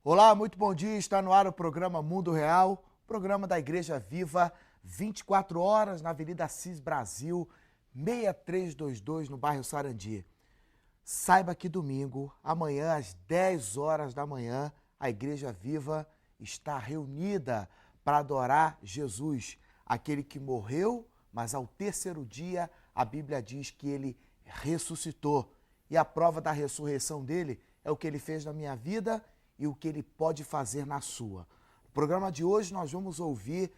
Olá, muito bom dia. Está no ar o programa Mundo Real, programa da Igreja Viva, 24 horas na Avenida Assis Brasil, 6322, no bairro Sarandi. Saiba que domingo, amanhã às 10 horas da manhã, a Igreja Viva está reunida para adorar Jesus, aquele que morreu, mas ao terceiro dia a Bíblia diz que ele ressuscitou. E a prova da ressurreição dele é o que ele fez na minha vida e o que ele pode fazer na sua. No programa de hoje nós vamos ouvir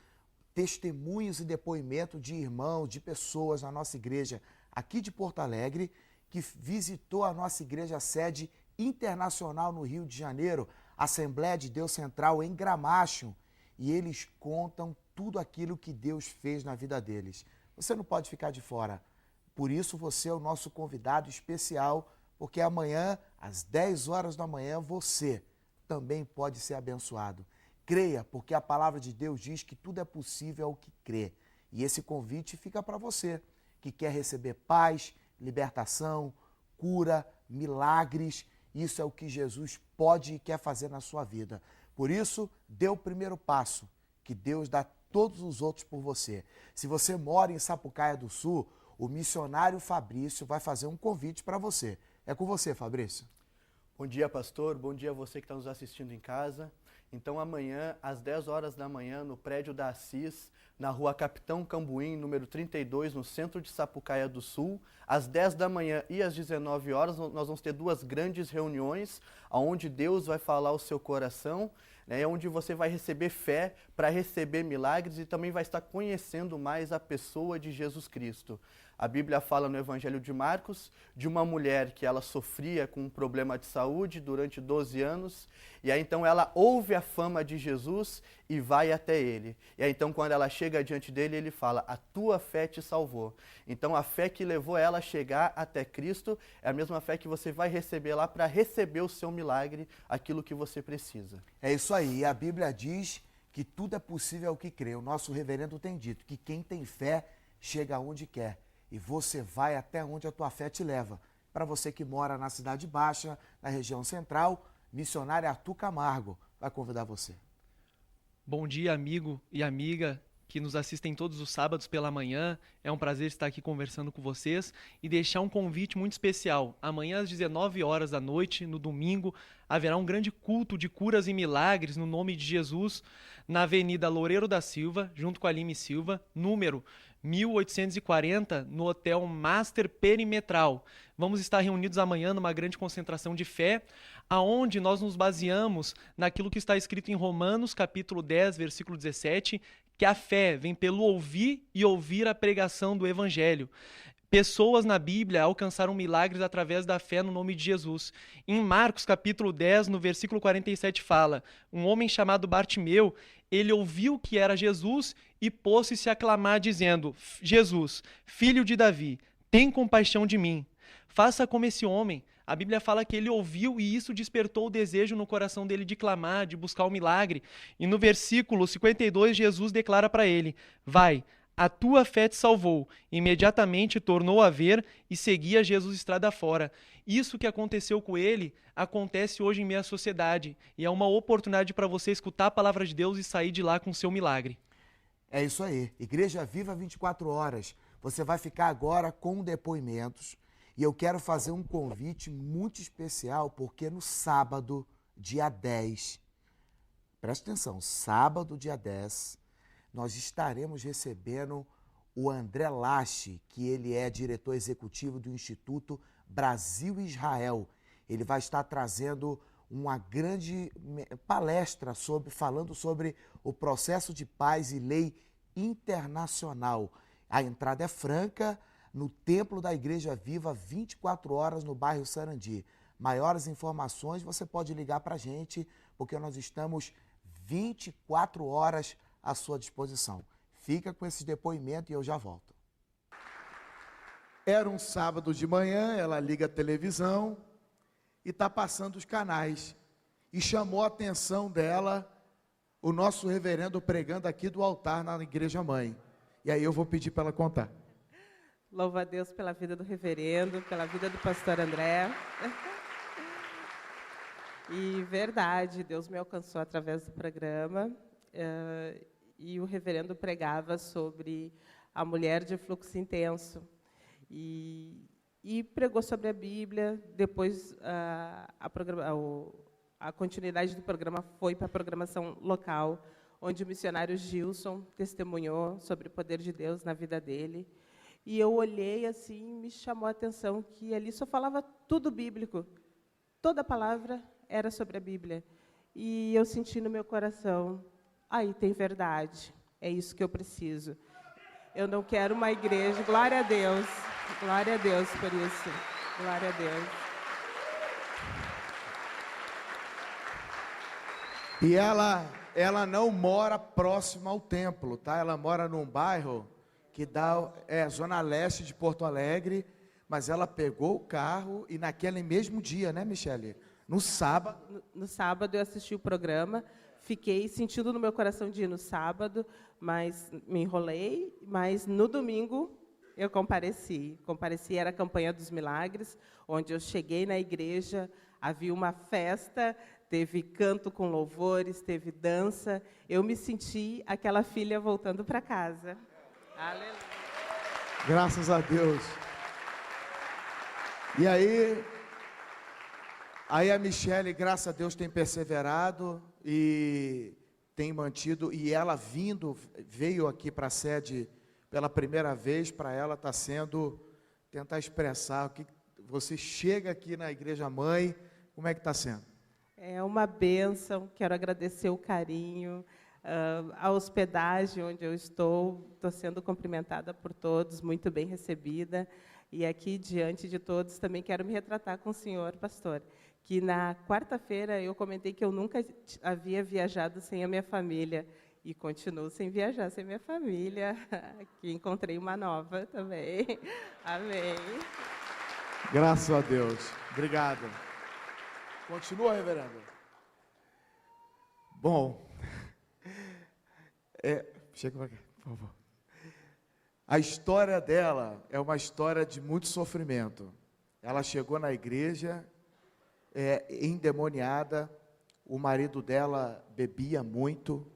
testemunhos e depoimentos de irmãos, de pessoas na nossa igreja aqui de Porto Alegre, que visitou a nossa igreja sede internacional no Rio de Janeiro, Assembleia de Deus Central em Gramacho, e eles contam tudo aquilo que Deus fez na vida deles. Você não pode ficar de fora. Por isso você é o nosso convidado especial, porque amanhã, às 10 horas da manhã, você também pode ser abençoado. Creia, porque a palavra de Deus diz que tudo é possível ao que crê. E esse convite fica para você, que quer receber paz, libertação, cura, milagres. Isso é o que Jesus pode e quer fazer na sua vida. Por isso, dê o primeiro passo, que Deus dá todos os outros por você. Se você mora em Sapucaia do Sul, o missionário Fabrício vai fazer um convite para você. É com você, Fabrício. Bom dia, pastor. Bom dia a você que está nos assistindo em casa. Então, amanhã, às 10 horas da manhã, no prédio da Assis, na rua Capitão Cambuim, número 32, no centro de Sapucaia do Sul, às 10 da manhã e às 19 horas, nós vamos ter duas grandes reuniões, onde Deus vai falar ao seu coração, onde você vai receber fé para receber milagres e também vai estar conhecendo mais a pessoa de Jesus Cristo. A Bíblia fala no Evangelho de Marcos de uma mulher que ela sofria com um problema de saúde durante 12 anos, e aí então ela ouve a fama de Jesus e vai até ele. E aí então quando ela chega diante dele, ele fala: a tua fé te salvou. Então a fé que levou ela a chegar até Cristo é a mesma fé que você vai receber lá para receber o seu milagre, aquilo que você precisa. É isso aí, a Bíblia diz que tudo é possível ao que crê. O nosso reverendo tem dito que quem tem fé chega aonde quer. E você vai até onde a tua fé te leva. Para você que mora na Cidade Baixa, na região central, missionário Arthur Camargo vai convidar você. Bom dia, amigo e amiga que nos assistem todos os sábados pela manhã. É um prazer estar aqui conversando com vocês e deixar um convite muito especial. Amanhã às 19 horas da noite, no domingo, haverá um grande culto de curas e milagres no nome de Jesus na Avenida Loureiro da Silva, junto com a Lime Silva, número 1840, no Hotel Master Perimetral. Vamos estar reunidos amanhã numa grande concentração de fé, aonde nós nos baseamos naquilo que está escrito em Romanos, capítulo 10, versículo 17, que a fé vem pelo ouvir e ouvir a pregação do Evangelho. Pessoas na Bíblia alcançaram milagres através da fé no nome de Jesus. Em Marcos, capítulo 10, no versículo 47, fala: um homem chamado Bartimeu, ele ouviu que era Jesus e pôs-se a clamar, dizendo: Jesus, filho de Davi, tem compaixão de mim. Faça como esse homem. A Bíblia fala que ele ouviu e isso despertou o desejo no coração dele de clamar, de buscar o milagre. E no versículo 52, Jesus declara para ele: vai, a tua fé te salvou. Imediatamente tornou a ver e seguia Jesus estrada fora. Isso que aconteceu com ele, acontece hoje em minha sociedade. E é uma oportunidade para você escutar a palavra de Deus e sair de lá com o seu milagre. É isso aí. Igreja Viva 24 horas. Você vai ficar agora com depoimentos. E eu quero fazer um convite muito especial, porque no sábado, dia 10, presta atenção, sábado, dia 10, nós estaremos recebendo o André Lache, que ele é diretor executivo do Instituto Brasil-Israel. Ele vai estar trazendo uma grande palestra falando sobre o processo de paz e lei internacional. A entrada é franca, no Templo da Igreja Viva, 24 horas, no bairro Sarandi. Maiores informações você pode ligar para a gente, porque nós estamos 24 horas à sua disposição. Fica com esses depoimentos e eu já volto. Era um sábado de manhã, ela liga a televisão e está passando os canais. E chamou a atenção dela o nosso reverendo pregando aqui do altar na Igreja Mãe. E aí eu vou pedir para ela contar. Louva a Deus pela vida do reverendo, pela vida do pastor André. E verdade, Deus me alcançou através do programa, e o reverendo pregava sobre a mulher de fluxo intenso. E pregou sobre a Bíblia. Depois, a continuidade do programa foi para a programação local, onde o missionário Gilson testemunhou sobre o poder de Deus na vida dele. E eu olhei assim, me chamou a atenção que ali só falava tudo bíblico. Toda a palavra era sobre a Bíblia. E eu senti no meu coração, aí tem verdade, é isso que eu preciso. Eu não quero uma igreja, glória a Deus por isso, glória a Deus. E ela não mora próximo ao templo, tá? Ela mora num bairro que dá, zona leste de Porto Alegre, mas ela pegou o carro e naquele mesmo dia, né, Michele? No sábado. No sábado eu assisti o programa, fiquei sentindo no meu coração de ir no sábado, mas me enrolei, mas no domingo eu compareci. Era a campanha dos milagres, onde eu cheguei na igreja, havia uma festa, teve canto com louvores, teve dança. Eu me senti aquela filha voltando para casa. Aleluia. Graças a Deus. E aí a Michele, graças a Deus, tem perseverado e tem mantido, e ela veio aqui para a sede pela primeira vez. Para ela está sendo tentar expressar o que você chega aqui na Igreja Mãe, como é que está sendo? É uma bênção, quero agradecer o carinho, a hospedagem onde eu estou sendo cumprimentada por todos, muito bem recebida. E aqui, diante de todos, também quero me retratar com o senhor, pastor, que na quarta-feira eu comentei que eu nunca havia viajado sem a minha família, e continuo sem viajar sem minha família. Aqui encontrei uma nova também. Amém. Graças a Deus. Obrigado. Continua, reverendo. Bom, chega para cá, por favor. A história dela é uma história de muito sofrimento. Ela chegou na igreja endemoniada, o marido dela bebia muito,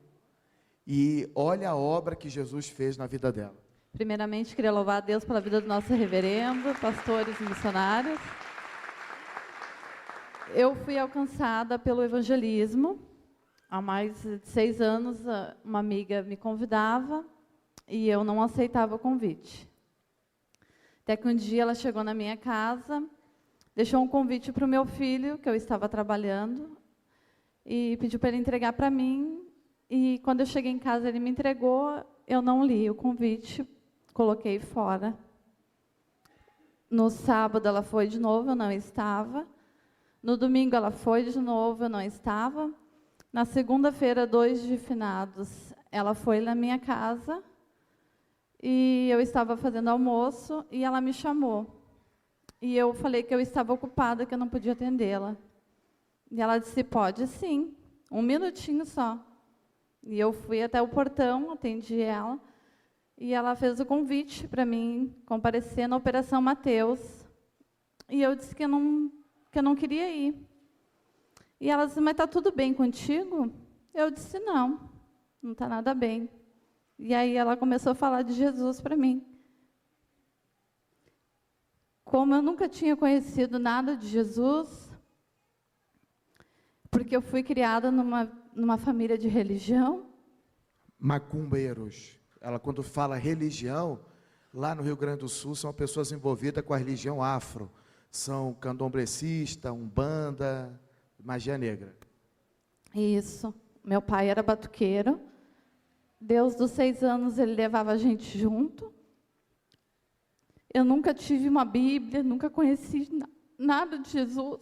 e olha a obra que Jesus fez na vida dela. Primeiramente, queria louvar a Deus pela vida do nosso reverendo, pastores e missionários. Eu fui alcançada pelo evangelismo. Há mais de 6 anos, uma amiga me convidava e eu não aceitava o convite. Até que um dia ela chegou na minha casa, deixou um convite para o meu filho, que eu estava trabalhando, e pediu para ele entregar para mim. E quando eu cheguei em casa, ele me entregou, eu não li o convite, coloquei fora. No sábado ela foi de novo, eu não estava. No domingo ela foi de novo, eu não estava. Na segunda-feira, 2 de finados, ela foi na minha casa e eu estava fazendo almoço e ela me chamou. E eu falei que eu estava ocupada, que eu não podia atendê-la. E ela disse, pode sim, 1 minutinho só. E eu fui até o portão, atendi ela, e ela fez o convite para mim comparecer na Operação Mateus. E eu disse que eu não queria ir. E ela disse, mas está tudo bem contigo? Eu disse, não está nada bem. E aí ela começou a falar de Jesus para mim. Como eu nunca tinha conhecido nada de Jesus, porque eu fui criada numa família de religião. Macumbeiros. Ela, quando fala religião, lá no Rio Grande do Sul, são pessoas envolvidas com a religião afro. São candomblecista, umbanda, magia negra. Isso. Meu pai era batuqueiro. Deus dos 6 anos, ele levava a gente junto. Eu nunca tive uma Bíblia, nunca conheci nada de Jesus.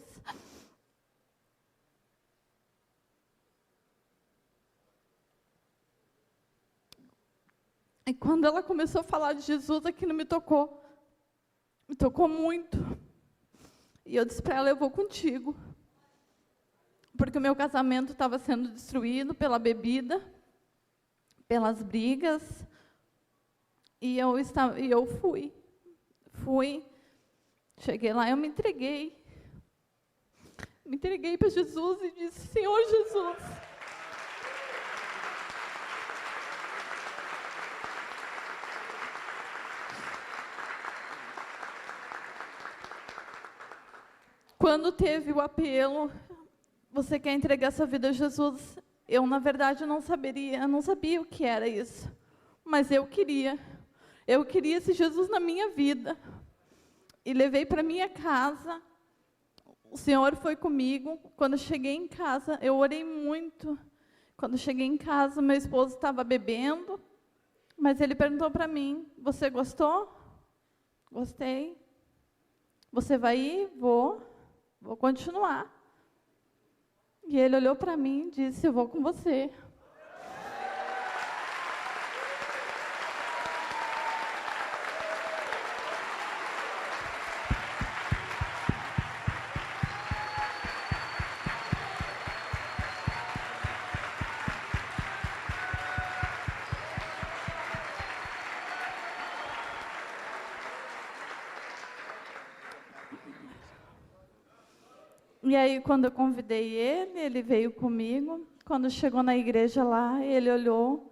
E quando ela começou a falar de Jesus, aquilo me tocou muito. E eu disse para ela, eu vou contigo. Porque o meu casamento estava sendo destruído pela bebida, pelas brigas. E eu fui. Cheguei lá, eu me entreguei. me entreguei para Jesus e disse: Senhor Jesus, quando teve o apelo, você quer entregar sua vida a Jesus? Eu, na verdade, não sabia o que era isso, mas eu queria esse Jesus na minha vida, e levei para minha casa. O Senhor foi comigo. Quando eu cheguei em casa, eu orei muito. Quando eu cheguei em casa, meu esposo estava bebendo, mas ele perguntou para mim: você gostou? Gostei. Você vai ir? Vou continuar. E ele olhou para mim e disse: eu vou com você. E aí, quando eu convidei ele veio comigo. Quando chegou na igreja lá, ele olhou,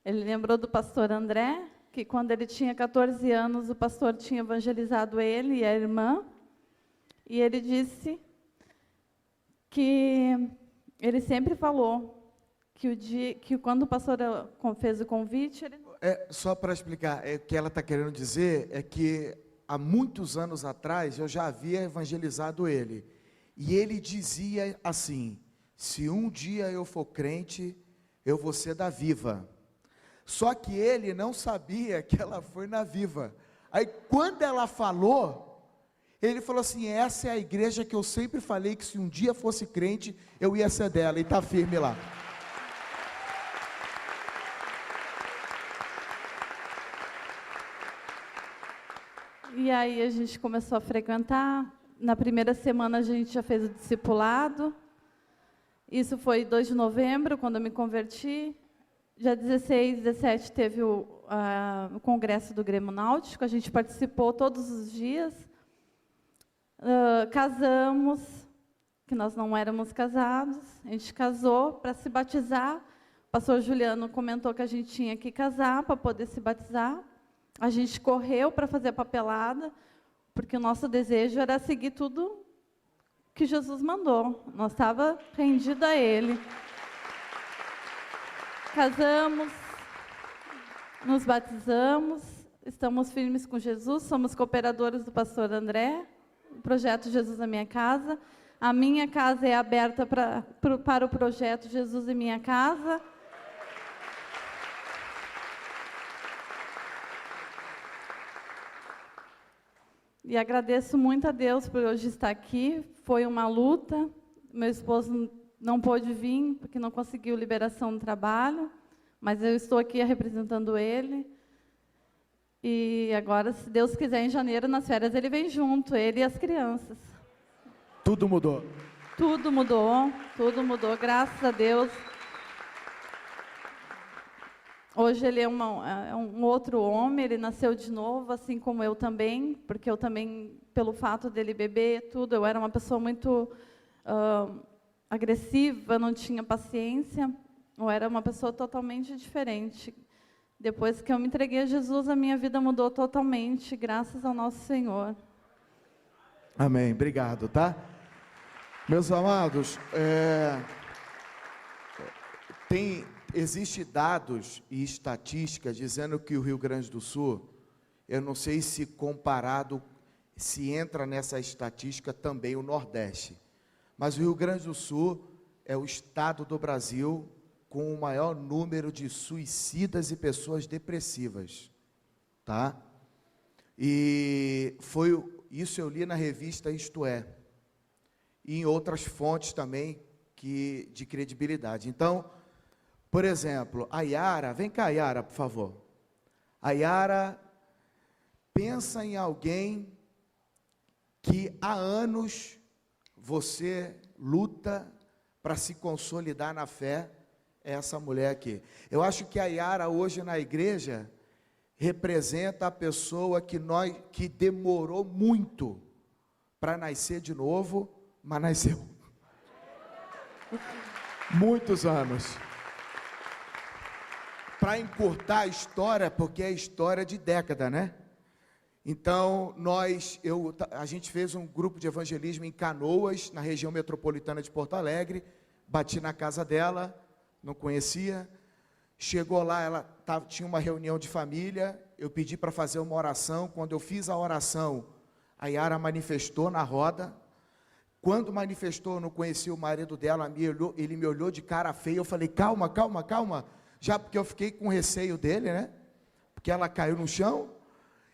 ele lembrou do pastor André, que quando ele tinha 14 anos, o pastor tinha evangelizado ele e a irmã. E ele disse que ele sempre falou que quando o pastor fez o convite, ele... Só para explicar, o que ela está querendo dizer é que há muitos anos atrás eu já havia evangelizado ele. E ele dizia assim: se um dia eu for crente, eu vou ser da Viva. Só que ele não sabia que ela foi na Viva. Aí quando ela falou, ele falou assim: essa é a igreja que eu sempre falei que se um dia fosse crente, eu ia ser dela. E está firme lá. E aí a gente começou a frequentar. Na primeira semana a gente já fez o discipulado. Isso foi 2 de novembro, quando eu me converti. Dia 16, 17 teve o congresso do Grêmio Náutico. A gente participou todos os dias. Casamos, que nós não éramos casados. A gente casou para se batizar. O pastor Juliano comentou que a gente tinha que casar para poder se batizar. A gente correu para fazer a papelada, porque o nosso desejo era seguir tudo que Jesus mandou. Nós estávamos rendidos a Ele. Casamos, nos batizamos, estamos firmes com Jesus, somos cooperadores do pastor André, o projeto Jesus na Minha Casa. A minha casa é aberta para o projeto Jesus em Minha Casa. E agradeço muito a Deus por hoje estar aqui. Foi uma luta. Meu esposo não pôde vir, porque não conseguiu liberação do trabalho. Mas eu estou aqui representando ele. E agora, se Deus quiser, em janeiro, nas férias, ele vem junto, ele e as crianças. Tudo mudou. Tudo mudou, graças a Deus. Hoje ele é um outro homem, ele nasceu de novo, assim como eu também, porque eu também, pelo fato dele beber, tudo, eu era uma pessoa muito agressiva, não tinha paciência, eu era uma pessoa totalmente diferente. Depois que eu me entreguei a Jesus, a minha vida mudou totalmente, graças ao nosso Senhor. Amém, obrigado, tá? Meus amados, Existem dados e estatísticas dizendo que o Rio Grande do Sul, eu não sei se comparado, se entra nessa estatística também o Nordeste, mas o Rio Grande do Sul é o estado do Brasil com o maior número de suicidas e pessoas depressivas, tá? E isso eu li na revista Isto É, e em outras fontes também de credibilidade. Então, por exemplo, a Yara, vem cá, Yara, por favor. A Yara pensa em alguém que há anos você luta para se consolidar na fé, é essa mulher aqui. Eu acho que a Yara hoje na igreja representa a pessoa que demorou muito para nascer de novo, mas nasceu. Muitos anos. Para encurtar a história, porque é história de década, né? Então, a gente fez um grupo de evangelismo em Canoas, na região metropolitana de Porto Alegre. Bati na casa dela, não conhecia. Chegou lá, tinha uma reunião de família. Eu pedi para fazer uma oração. Quando eu fiz a oração, a Yara manifestou na roda. Quando manifestou, eu não conhecia o marido dela, ele me olhou de cara feia. Eu falei, calma, calma, calma. Já porque eu fiquei com receio dele, né? Porque ela caiu no chão.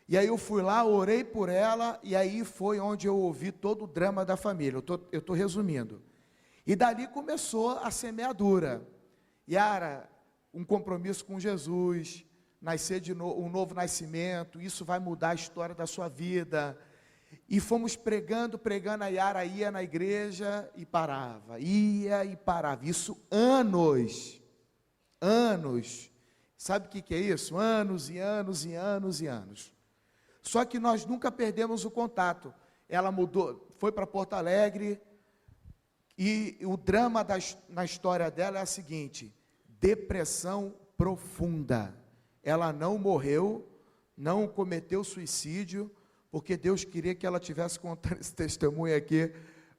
E aí eu fui lá, orei por ela, e aí foi onde eu ouvi todo o drama da família. Eu estou resumindo. E dali começou a semeadura. Yara, um compromisso com Jesus, nascer de novo, um novo nascimento, isso vai mudar a história da sua vida. E fomos pregando, a Yara ia na igreja e parava, ia e parava. Isso anos. Sabe o que é isso? Anos e anos e anos e anos. Só que nós nunca perdemos o contato. Ela mudou, foi para Porto Alegre, e o drama na história dela é a seguinte: depressão profunda. Ela não morreu, não cometeu suicídio, porque Deus queria que ela tivesse contando esse testemunho aqui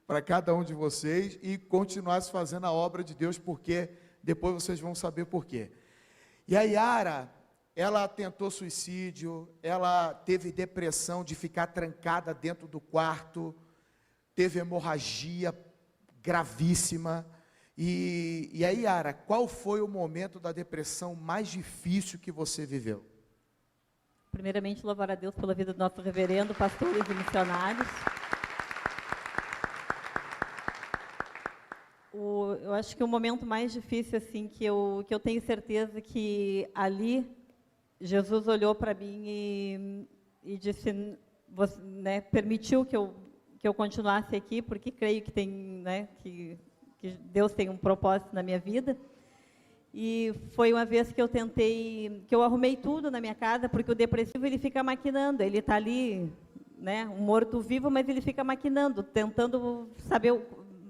para cada um de vocês e continuasse fazendo a obra de Deus, porque depois vocês vão saber por quê. E a Yara, ela tentou suicídio, ela teve depressão de ficar trancada dentro do quarto, teve hemorragia gravíssima. E aí, Yara, qual foi o momento da depressão mais difícil que você viveu? Primeiramente, louvar a Deus pela vida do nosso reverendo, pastores e missionários. Eu acho que o momento mais difícil, assim, que eu tenho certeza que ali Jesus olhou para mim e disse, né, permitiu que eu continuasse aqui, porque creio que tem, né, que Deus tem um propósito na minha vida. E foi uma vez que eu arrumei tudo na minha casa, porque o depressivo, ele fica maquinando, ele está ali, né, um morto-vivo, mas ele fica maquinando, tentando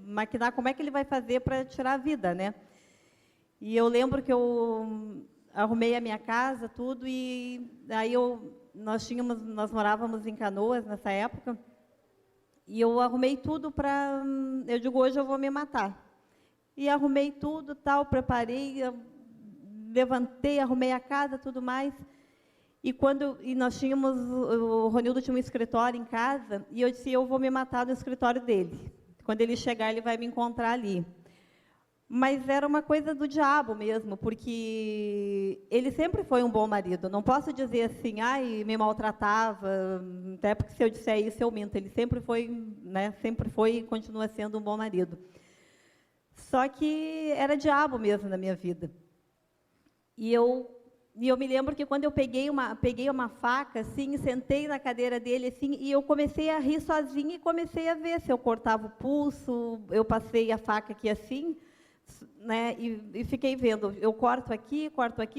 maquinar como é que ele vai fazer para tirar a vida, né? E eu lembro que eu arrumei a minha casa, tudo, e aí nós morávamos em Canoas nessa época, e eu arrumei tudo eu digo, hoje eu vou me matar. E arrumei tudo, tal, preparei, levantei, arrumei a casa, tudo mais. E nós o Ronildo tinha um escritório em casa, e eu disse, eu vou me matar no escritório dele. Quando ele chegar, ele vai me encontrar ali. Mas era uma coisa do diabo mesmo, porque ele sempre foi um bom marido. Não posso dizer assim, me maltratava, até porque se eu disser isso, eu minto. Ele sempre foi, né, e continua sendo um bom marido. Só que era diabo mesmo na minha vida. E eu me lembro que quando eu peguei uma faca, assim, sentei na cadeira dele, assim, e eu comecei a rir sozinha e comecei a ver se eu cortava o pulso, eu passei a faca aqui assim, né, e fiquei vendo, eu corto aqui,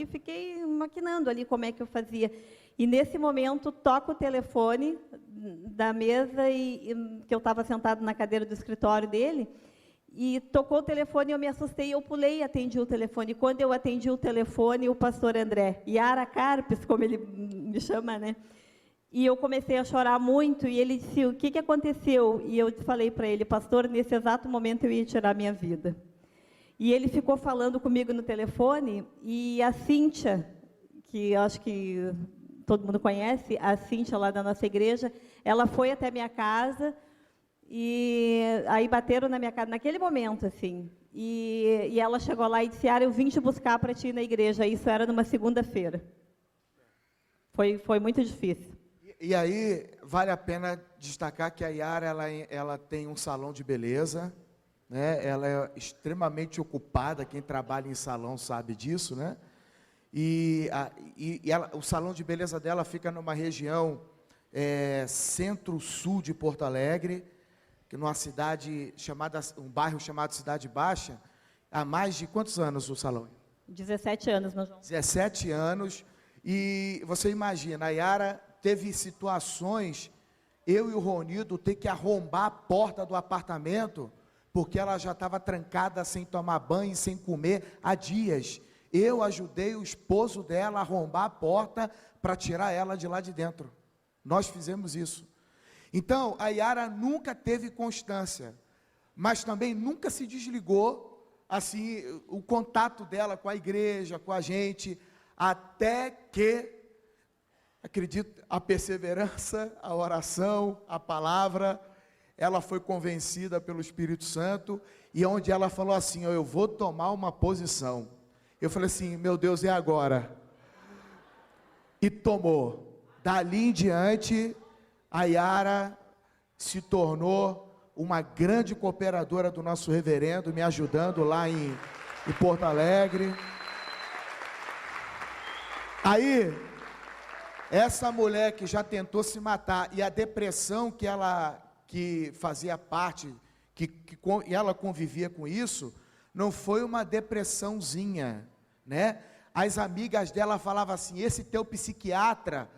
fiquei maquinando ali como é que eu fazia. E nesse momento, toco o telefone da mesa, que eu estava sentado na cadeira do escritório dele, e tocou o telefone, eu me assustei, eu pulei e atendi o telefone. Quando eu atendi o telefone, o pastor André, Yara Carpes, como ele me chama, né? E eu comecei a chorar muito, e ele disse, o que aconteceu? E eu falei para ele, pastor, nesse exato momento eu ia tirar minha vida. E ele ficou falando comigo no telefone, e a Cíntia, que eu acho que todo mundo conhece, a Cíntia lá da nossa igreja, ela foi até minha casa, e aí bateram na minha casa, naquele momento, assim, e ela chegou lá e disse, Yara, eu vim te buscar para ti ir na igreja. Isso era numa segunda-feira. Foi muito difícil. E aí, vale a pena destacar que a Yara, ela tem um salão de beleza, né? Ela é extremamente ocupada, quem trabalha em salão sabe disso, né? O salão de beleza dela fica numa região centro-sul de Porto Alegre, que numa cidade um bairro chamado Cidade Baixa. Há mais de quantos anos o salão? 17 anos, meu João. 17 anos. E você imagina, a Yara teve situações, eu e o Ronildo ter que arrombar a porta do apartamento porque ela já estava trancada sem tomar banho, sem comer há dias. Eu ajudei o esposo dela a arrombar a porta para tirar ela de lá de dentro. Nós fizemos isso. Então, a Yara nunca teve constância, mas também nunca se desligou, assim, o contato dela com a igreja, com a gente, até que, acredito, a perseverança, a oração, a palavra, ela foi convencida pelo Espírito Santo, e onde ela falou assim, eu vou tomar uma posição. Eu falei assim, meu Deus, é agora. E tomou. Dali em diante, a Yara se tornou uma grande cooperadora do nosso reverendo, me ajudando lá em Porto Alegre. Aí, essa mulher que já tentou se matar, e a depressão que fazia parte, e ela convivia com isso, não foi uma depressãozinha, né? As amigas dela falavam assim, esse teu psiquiatra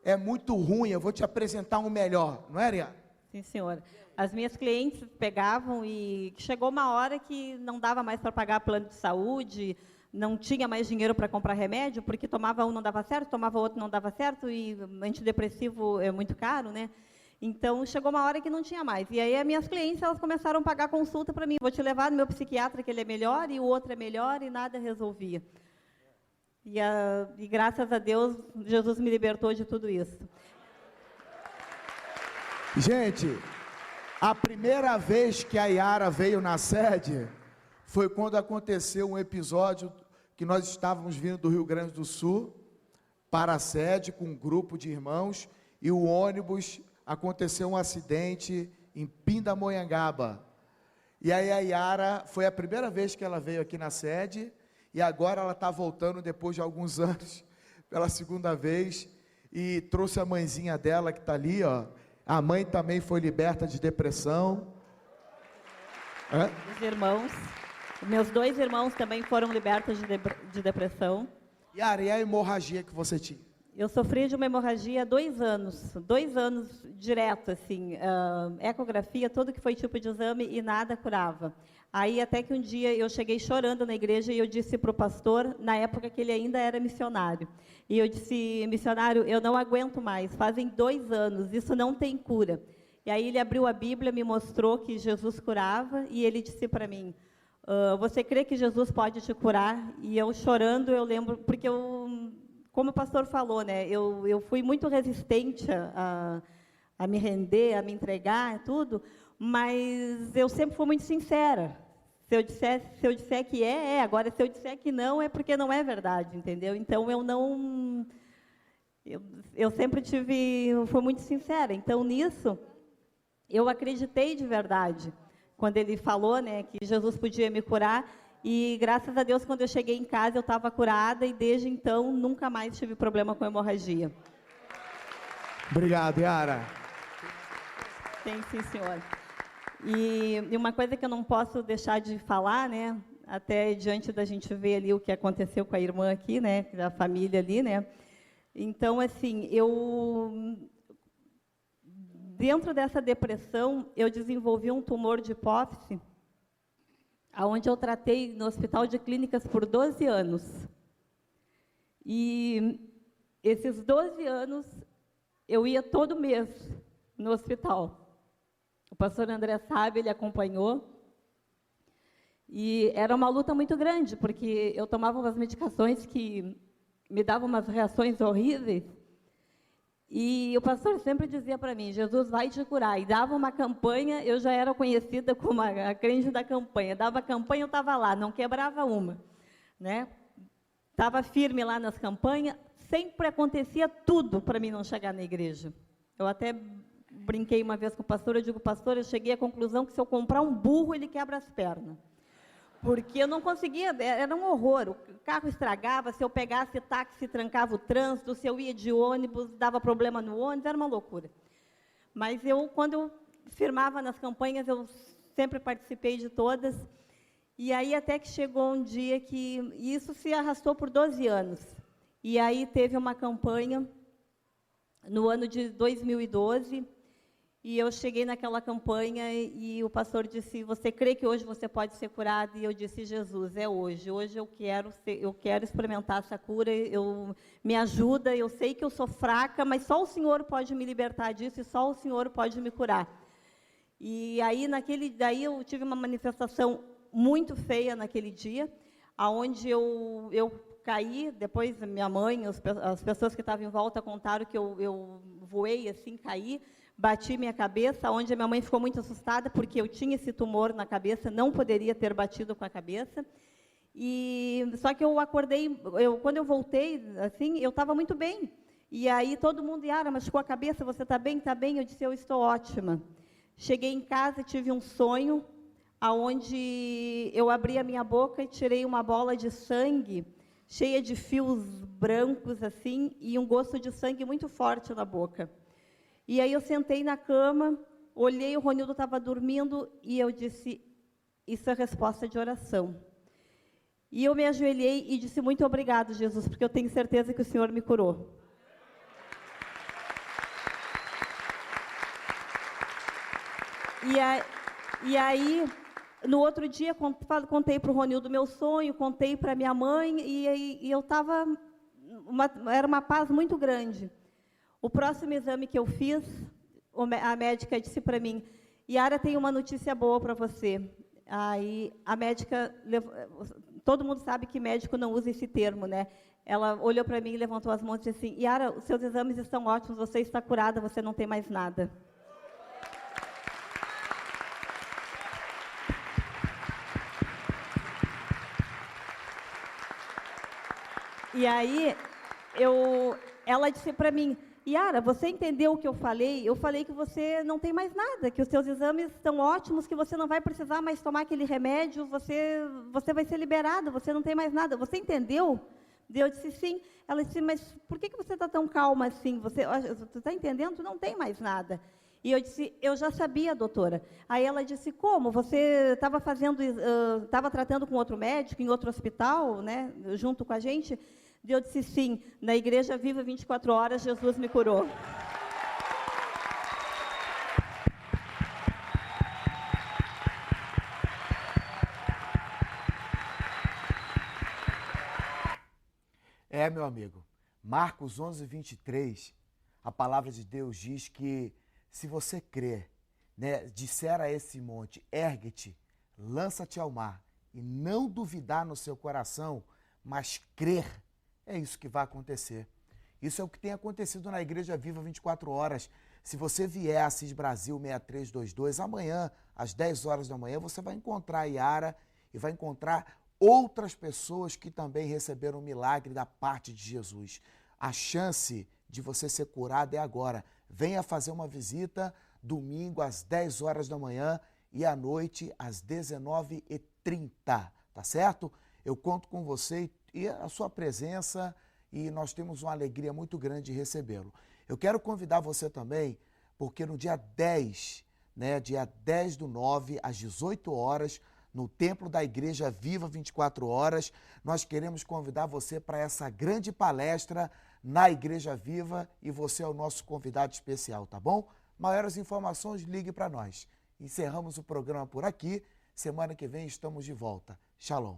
é muito ruim, eu vou te apresentar um melhor, não é, Ariane? Sim, senhora. As minhas clientes pegavam e chegou uma hora que não dava mais para pagar plano de saúde, não tinha mais dinheiro para comprar remédio, porque tomava um não dava certo, tomava outro não dava certo, e antidepressivo é muito caro, né? Então, chegou uma hora que não tinha mais. E aí, as minhas clientes, elas começaram a pagar consulta para mim. Vou te levar no meu psiquiatra, que ele é melhor, e o outro é melhor, e nada resolvia. E graças a Deus, Jesus me libertou de tudo isso. Gente, a primeira vez que a Yara veio na sede, foi quando aconteceu um episódio que nós estávamos vindo do Rio Grande do Sul, para a sede, com um grupo de irmãos, e o ônibus... aconteceu um acidente em Pindamonhangaba, e aí a Yara, foi a primeira vez que ela veio aqui na sede, e agora ela está voltando depois de alguns anos, pela segunda vez, e trouxe a mãezinha dela que está ali, ó. A mãe também foi liberta de depressão. Os irmãos, meus 2 irmãos também foram libertos de depressão. Yara, e a hemorragia que você tinha? Eu sofri de uma hemorragia há 2 anos direto, assim, ecografia, tudo que foi tipo de exame e nada curava. Aí até que um dia eu cheguei chorando na igreja e eu disse para o pastor, na época que ele ainda era missionário, e eu disse, missionário, eu não aguento mais, fazem 2 anos, isso não tem cura. E aí ele abriu a Bíblia, me mostrou que Jesus curava, e ele disse para mim, você crê que Jesus pode te curar? E eu chorando, eu lembro, porque como o pastor falou, né, eu fui muito resistente a me render, a me entregar, tudo, mas eu sempre fui muito sincera. Se eu disser que agora se eu disser que não, é porque não é verdade, entendeu? Então, eu sempre fui muito sincera. Então, nisso, eu acreditei de verdade, quando ele falou, né, que Jesus podia me curar. E, graças a Deus, quando eu cheguei em casa, eu estava curada e, desde então, nunca mais tive problema com hemorragia. Obrigado, Yara. Sim, senhora. E uma coisa que eu não posso deixar de falar, né, até diante da gente ver ali o que aconteceu com a irmã aqui, né, da família ali, né. Então, assim, dentro dessa depressão, eu desenvolvi um tumor de hipófise, onde eu tratei no Hospital de Clínicas por 12 anos. E esses 12 anos, eu ia todo mês no hospital. O pastor André sabe, ele acompanhou. E era uma luta muito grande, porque eu tomava umas medicações que me davam umas reações horríveis. E o pastor sempre dizia para mim, Jesus vai te curar. E dava uma campanha, eu já era conhecida como a crente da campanha. Dava campanha, eu estava lá, não quebrava uma, né? Estava firme lá nas campanhas, sempre acontecia tudo para mim não chegar na igreja. Eu até brinquei uma vez com o pastor, eu digo, pastor, eu cheguei à conclusão que se eu comprar um burro, ele quebra as pernas. Porque eu não conseguia, era um horror, o carro estragava, se eu pegasse táxi, trancava o trânsito, se eu ia de ônibus, dava problema no ônibus, era uma loucura. Mas quando eu firmava nas campanhas, eu sempre participei de todas, e aí até que chegou um dia que isso se arrastou por 12 anos. E aí teve uma campanha no ano de 2012, E eu cheguei naquela campanha e o pastor disse, você crê que hoje você pode ser curado? E eu disse, Jesus, é hoje. Hoje eu quero experimentar essa cura, me ajuda, eu sei que eu sou fraca, mas só o Senhor pode me libertar disso e só o Senhor pode me curar. E aí, daí eu tive uma manifestação muito feia naquele dia, onde eu caí, depois minha mãe, as pessoas que estavam em volta contaram que eu voei assim, caí, bati minha cabeça, onde a minha mãe ficou muito assustada, porque eu tinha esse tumor na cabeça, não poderia ter batido com a cabeça. Só que eu acordei, quando eu voltei, assim, eu estava muito bem. E aí todo mundo, Yara, machucou a cabeça, você está bem? Está bem? Eu disse, eu estou ótima. Cheguei em casa e tive um sonho, onde eu abri a minha boca e tirei uma bola de sangue, cheia de fios brancos, assim, e um gosto de sangue muito forte na boca. E aí eu sentei na cama, olhei, o Ronildo estava dormindo, e eu disse, isso é resposta de oração. E eu me ajoelhei e disse, muito obrigado, Jesus, porque eu tenho certeza que o Senhor me curou. E aí, no outro dia, contei para o Ronildo meu sonho, contei para minha mãe, e eu estava, era uma paz muito grande. O próximo exame que eu fiz, a médica disse para mim, Yara, tem uma notícia boa para você. Aí a médica, todo mundo sabe que médico não usa esse termo, né? Ela olhou para mim, levantou as mãos e disse assim, Yara, os seus exames estão ótimos, você está curada, você não tem mais nada. E aí, ela disse para mim, Yara, você entendeu o que eu falei? Eu falei que você não tem mais nada, que os seus exames estão ótimos, que você não vai precisar mais tomar aquele remédio, você vai ser liberada, você não tem mais nada. Você entendeu? Eu disse, sim. Ela disse, mas por que você está tão calma assim? Você está entendendo? Tu não tem mais nada. E eu disse, eu já sabia, doutora. Aí ela disse, como? Você estava tratando com outro médico, em outro hospital, né, junto com a gente? E eu disse, sim, na Igreja Viva 24 Horas, Jesus me curou. Meu amigo, Marcos 11:23, a palavra de Deus diz que se você crer, né, disser a esse monte, ergue-te, lança-te ao mar, e não duvidar no seu coração, mas crer, é isso que vai acontecer. Isso é o que tem acontecido na Igreja Viva 24 Horas. Se você vier a Assis Brasil 6322, amanhã, às 10 horas da manhã, você vai encontrar a Yara e vai encontrar outras pessoas que também receberam um milagre da parte de Jesus. A chance de você ser curado é agora. Venha fazer uma visita domingo às 10 horas da manhã e à noite às 19h30, tá certo? Eu conto com você e a sua presença e nós temos uma alegria muito grande de recebê-lo. Eu quero convidar você também, porque no dia 10, né, dia 10/9, às 18 horas, no Templo da Igreja Viva 24 Horas, nós queremos convidar você para essa grande palestra na Igreja Viva e você é o nosso convidado especial, tá bom? Maiores informações, ligue para nós. Encerramos o programa por aqui. Semana que vem estamos de volta. Shalom.